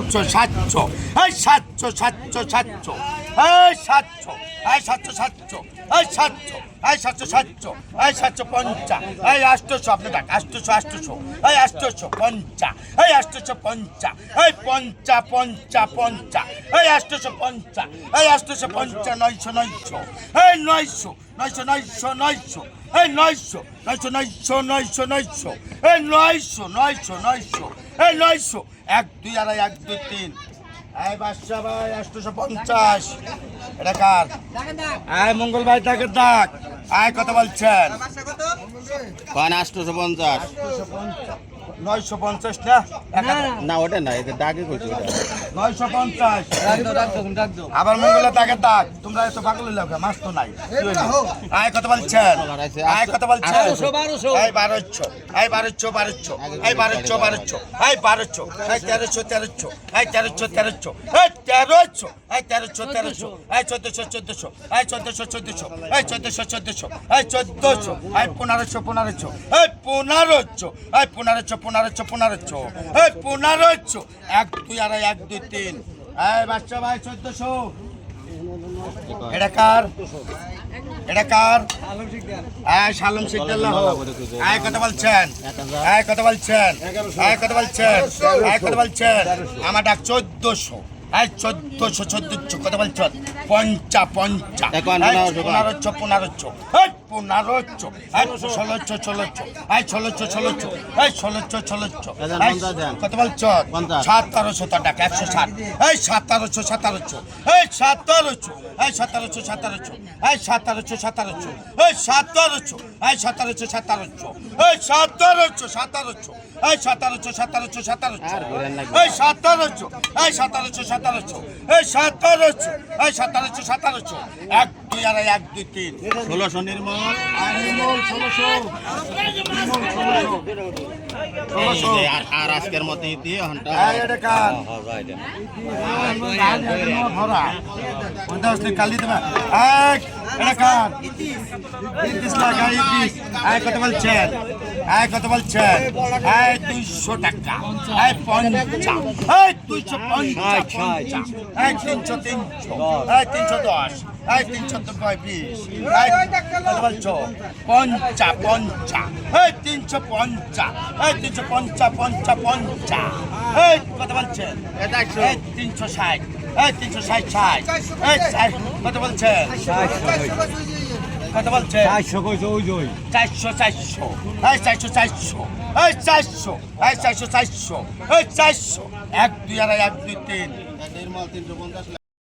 সাতশো সাতশো এই সাতশো সাতশো সাতশো এই সাতশো এই সাতশো সাতশো এই সাতশো এই সাতশো সাতশো এই সাতশো পঞ্চা এই আষ্টশো আপনার ডাক আষ্টশো আষ্টশো এই আষ্টশো পঞ্চা এই আষ্টশো পঞ্চা এই পঞ্চা পঞ্চা পঞ্চা এই আষ্টশো পঞ্চা এই আষ্টশো পঞ্চা নয়শো নয়শো এই নয়শো নয়শো নয়শো নয়শো এই নয়শো নয়শো নয়শো নয়শো নয়শো এই নয়শো নয়শো নয়শো এই নয়শো এক দুই আড়াই এক দুই তিন এই বাদশা ভাই 850 এটা কার এই মঙ্গল ভাই তাকে ডাক আয় কত বলছেন কোন 850 950 না না ওটা না এটা ডাকে কইছো ওটা 950 আবার মঙ্গল তাকে ডাক তোমরা এত পাগল হইলা মাছ তো নাই আয় কত বলছেন আয় কত বলছেন 1200 এই 1200 এই 1200 1200 এই 1200 1200 এই 1200 এই 1300 1300 এই 1300 1300 এই 1300 এই 1300 1300 এই 1400 1400 এই 1400 1400 এই 1400 1400 এই 1400 এই 1500 1500 এই 1500 এই 1500 1500 1500 এই 1500 এক দুই আড়াই এক দুই তিন এই বাচ্চা ভাই 1400 এটা কার এটা কার এই শালম সিকদাল্লাহ এই কত বলছেন এই কত বলছেন এই কত বলছেন এই কত বলছেন আমার ডাক 1400 এই 1400 1400 কত বলছেন পঞ্চা পঞ্চা 1500 1500 এই 1500 এই 1600 1600 এই 1600 1600 এই 1600 1600 কত বলছেন 1700 টাকা 160 এই 1700 1700 এই 1700 এই 1700 1700 এই 1700 1700 এই 1700 এই 1700 1700 এই 1700 1700 এই 1700 1700 1700 এই 1700 এই 1700 1700 এই 1700 এই 1700 1700 এক দুই আড়াই এক দুই তিন 1600 নির্মল নির্মল 1600 আর আজকের মতো দিয়ে ঘন্টা এটা কার ভরা 50 কালি দেবা এক এটা কার 30 লাখ 30 এই কত বলছেন এই কত বলছেন এই 200 টাকা এই 50 এই 250 এই 300 300 এই 310 এই 320 এই কত বলছো 50 50 এই 350 এই 350 50 50 এই কত বলছেন এই 360 এই 360 60 এই কত বলছেন কত বলছেন 400 কইছো ওই জয় 400 400 এই 400 400 এই 400 এই 400 400 এই 400 এক দুই আড়াই এক দুই তিন নির্মল 350